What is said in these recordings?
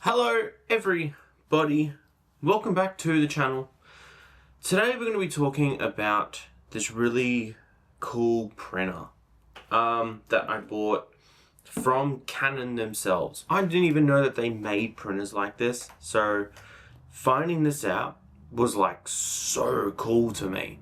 Hello everybody, welcome back to the channel. Today we're going to be talking about this really cool printer that I bought from Canon themselves. I didn't even know that they made printers like this, so finding this out was like so cool to me.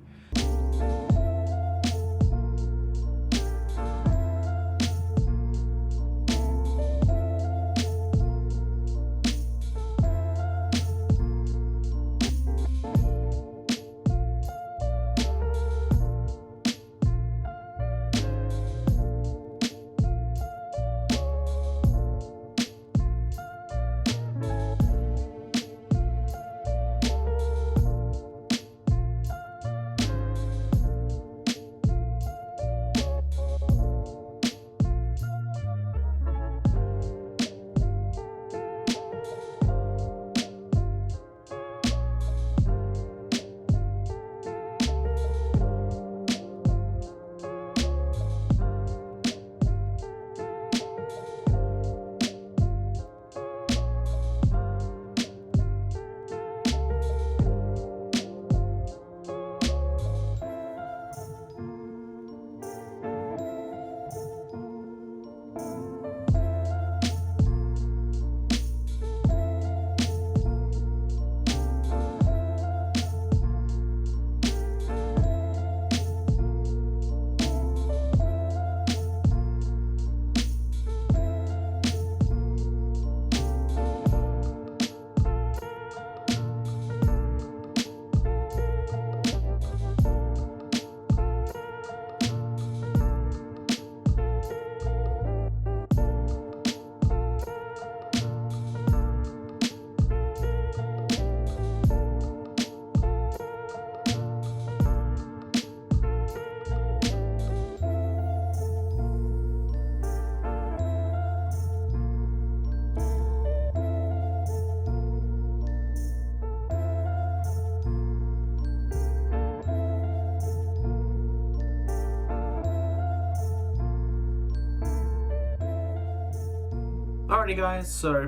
Alrighty guys, so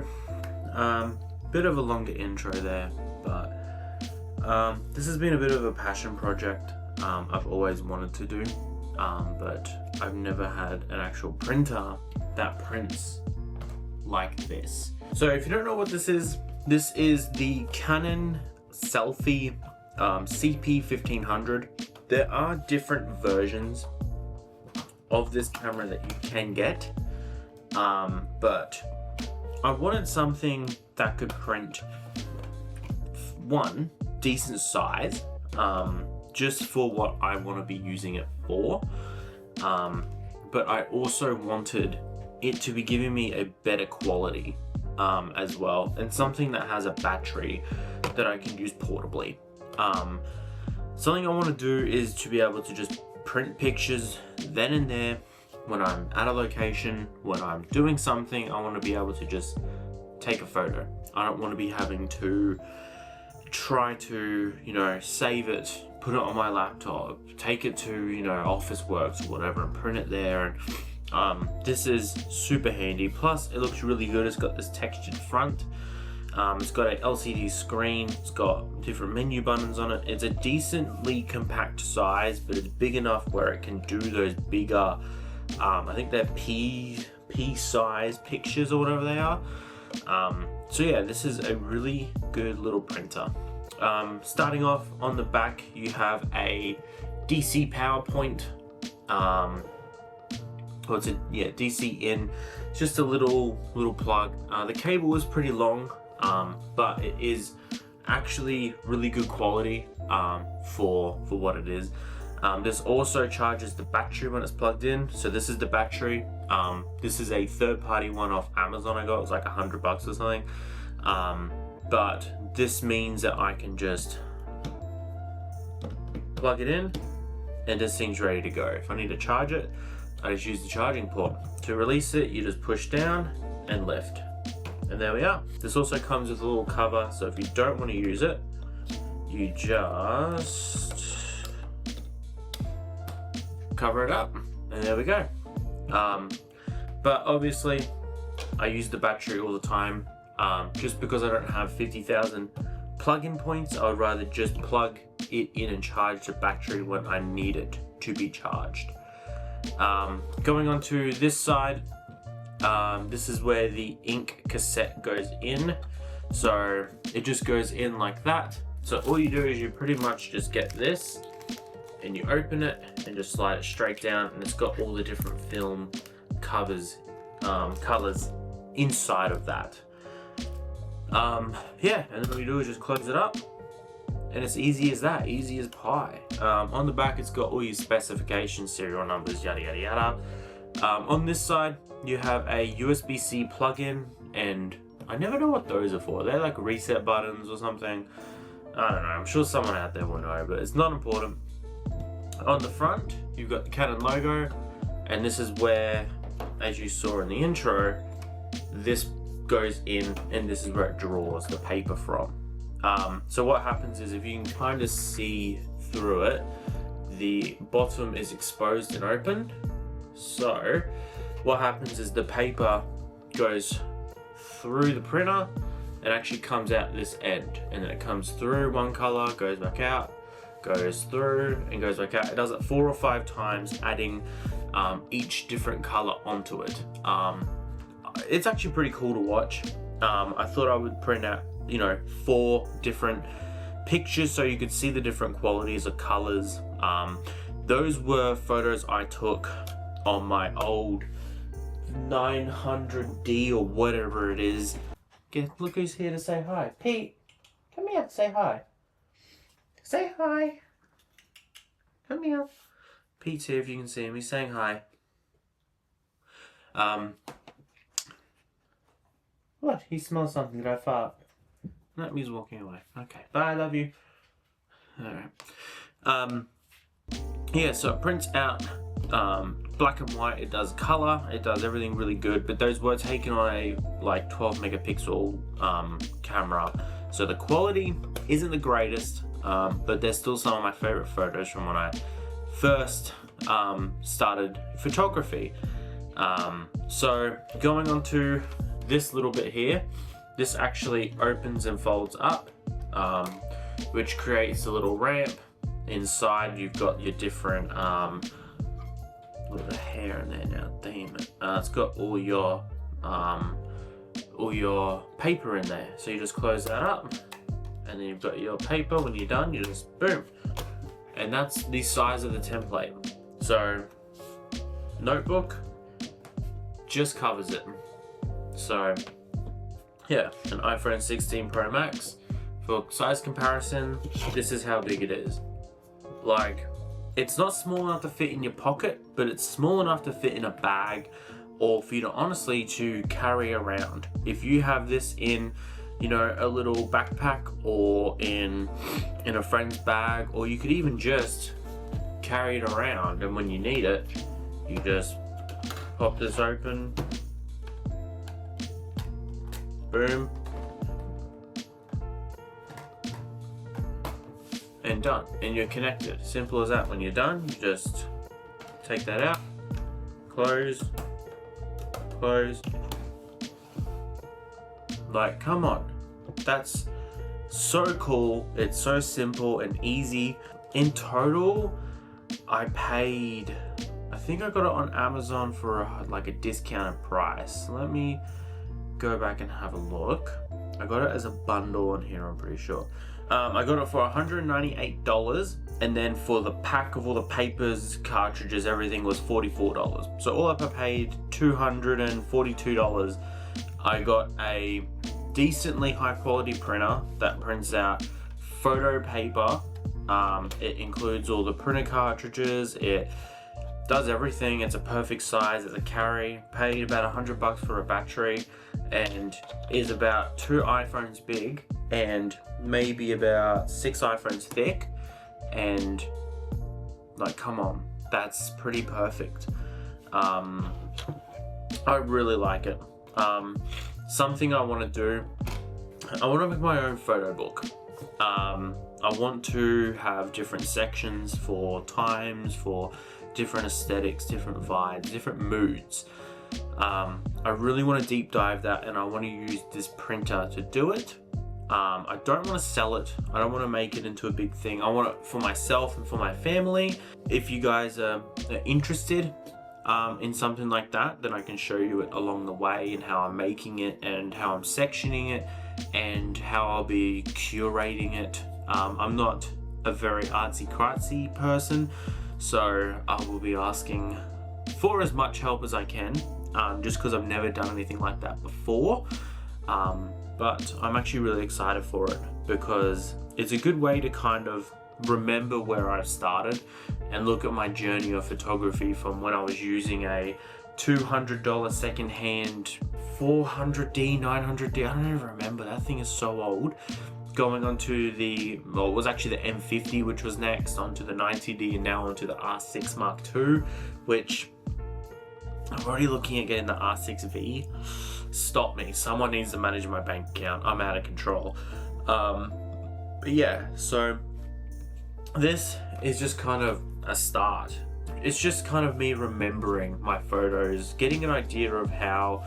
bit of a longer intro there, but this has been a bit of a passion project I've always wanted to do, but I've never had an actual printer that prints like this. So if you don't know what this is the Canon SELPHY CP1500. There are different versions of this camera that you can get, but I wanted something that could print one decent size, just for what I want to be using it for, but I also wanted it to be giving me a better quality as well, and something that has a battery that I can use portably. Something I want to do is to be able to just print pictures then and there. When I'm at a location, when I'm doing something, I want to be able to just take a photo. I don't want to be having to try to, save it, put it on my laptop, take it to, Officeworks or whatever and print it there. And this is super handy. Plus, it looks really good. It's got this textured front. It's got an LCD screen. It's got different menu buttons on it. It's a decently compact size, but it's big enough where it can do those bigger, I think they're P size pictures or whatever they are. So yeah, this is a really good little printer. Starting off on the back, you have a DC power point. DC in. It's just a little plug. The cable is pretty long, but it is actually really good quality for what it is. This also charges the battery when it's plugged in. So this is the battery. This is a third-party one off Amazon I got. It was like $100 or something. But this means that I can just plug it in and this thing's ready to go. If I need to charge it, I just use the charging port. To release it, you just push down and lift. And there we are. This also comes with a little cover, so if you don't want to use it, you just cover it up, and there we go. But obviously, I use the battery all the time. Just because I don't have 50,000 plug-in points, I would rather just plug it in and charge the battery when I need it to be charged. Going on to this side, this is where the ink cassette goes in. So it just goes in like that. So all you do is you pretty much just get this and you open it and just slide it straight down, and it's got all the different film colors inside of that. Yeah, and then all you do is just close it up, and it's easy as that, easy as pie. On the back, it's got all your specifications, serial numbers, yada yada yada. On this side, you have a USB-C plug-in, and I never know what those are for. They're like reset buttons or something. I don't know, I'm sure someone out there will know, but it's not important. On the front, you've got the Canon logo, and this is where, as you saw in the intro, this goes in, and this is where it draws the paper from. So what happens is, if you can kind of see through it, the bottom is exposed and open. So what happens is the paper goes through the printer and actually comes out this end, and then it comes through one color, goes back out, goes through and goes back out. It does it 4 or 5 times, adding each different color onto it. It's actually pretty cool to watch. I thought I would print out, 4 different pictures so you could see the different qualities of colors. Those were photos I took on my old 900D or whatever it is. Look who's here to say hi. Pete, come here, say hi. Say hi. Come here. Pete's here, if you can see him. He's saying hi. What? He smells something. Did I fart? No, he's walking away. Okay. Bye, I love you. Alright. Yeah, so it prints out black and white. It does color. It does everything really good. But those were taken on a 12 megapixel camera. So the quality isn't the greatest, but they're still some of my favorite photos from when I first started photography. So going on to this little bit here, this actually opens and folds up, which creates a little ramp. Inside you've got your different, look at the hair in there now, damn it. It's got all your paper in there. So you just close that up, and then you've got your paper. When you're done, you just boom. And that's the size of the template. So notebook just covers it. So yeah, an iPhone 16 Pro Max. For size comparison, this is how big it is. It's not small enough to fit in your pocket, but it's small enough to fit in a bag, or for you to honestly to carry around. If you have this in, a little backpack, or in a friend's bag, or you could even just carry it around, and when you need it, you just pop this open, boom, and done, and you're connected. Simple as that. When you're done, you just take that out, close. Come on, that's so cool. It's so simple and easy. In total, I paid, I think I got it on Amazon for a discounted price. Let me go back and have a look. I got it as a bundle on here, I'm pretty sure. I got it for $198, and then for the pack of all the papers, cartridges, everything was $44. So all up I paid $242. I got a decently high quality printer that prints out photo paper. It includes all the printer cartridges. It does everything. It's a perfect size. It's a carry. Paid about $100 for a battery, and is about 2 iPhones big and maybe about 6 iPhones thick. And come on, that's pretty perfect. I really like it. Something I want to do, I want to make my own photo book. I want to have different sections for times, for different aesthetics, different vibes, different moods. I really want to deep dive that, and I want to use this printer to do it. I don't want to sell it. I don't want to make it into a big thing. I want it for myself and for my family. If you guys are interested in something like that, then I can show you it along the way, and how I'm making it, and how I'm sectioning it, and how I'll be curating it. I'm not a very artsy-craftsy person, so I will be asking for as much help as I can, just because I've never done anything like that before. But I'm actually really excited for it, because it's a good way to kind of remember where I started and look at my journey of photography from when I was using a $200 secondhand 400D, 900D, I don't even remember, that thing is so old, going onto the, well, it was actually the M50, which was next, onto the 90D, and now onto the R6 MARK II, which I'm already looking at getting the R6V. Stop me, someone needs to manage my bank account, I'm out of control. But yeah, so this is just kind of a start. It's just kind of me remembering my photos, getting an idea of how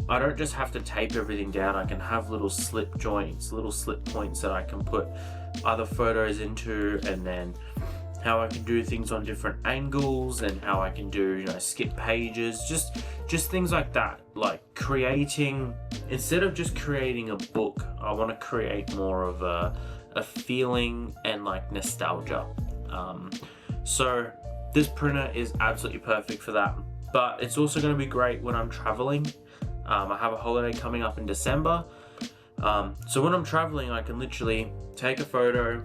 I don't just have to tape everything down. I can have little slip joints, little slip points that I can put other photos into, and then how I can do things on different angles, and how I can do, you know, skip pages, just things like that. Like creating, instead of just creating a book, I want to create more of a feeling and like nostalgia. So this printer is absolutely perfect for that, but it's also going to be great when I'm traveling. I have a holiday coming up in December, so when I'm traveling, I can literally take a photo.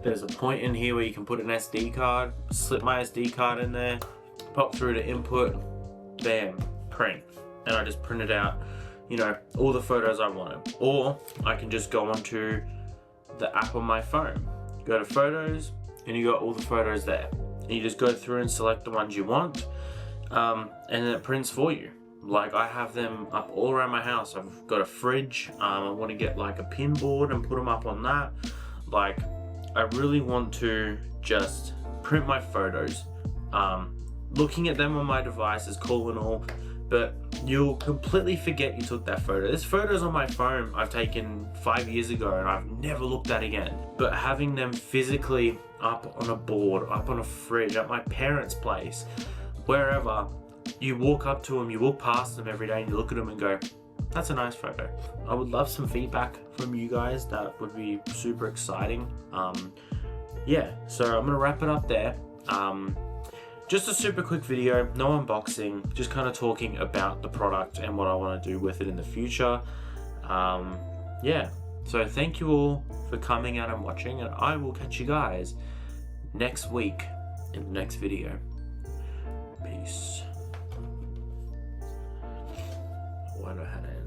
There's a point in here where you can put an SD card, slip my SD card in there, pop through to input, bam, print, and I just print it out, you know, all the photos I wanted. Or I can just go onto the app on my phone, go to photos, and you got all the photos there, and you just go through and select the ones you want, and then it prints for you. Like, I have them up all around my house. I've got a fridge. I want to get like a pin board and put them up on that. Like, I really want to just print my photos. Looking at them on my device is cool and all, but you'll completely forget you took that photo. There's photos on my phone I've taken 5 years ago and I've never looked at again. But having them physically up on a board, up on a fridge, at my parents' place, wherever, you walk up to them, you walk past them every day and you look at them and go, that's a nice photo. I would love some feedback from you guys. That would be super exciting. Yeah, so I'm gonna wrap it up there. Just a super quick video, no unboxing, just kind of talking about the product and what I want to do with it in the future. Yeah, so thank you all for coming out and watching, and I will catch you guys next week in the next video. Peace. I wonder how to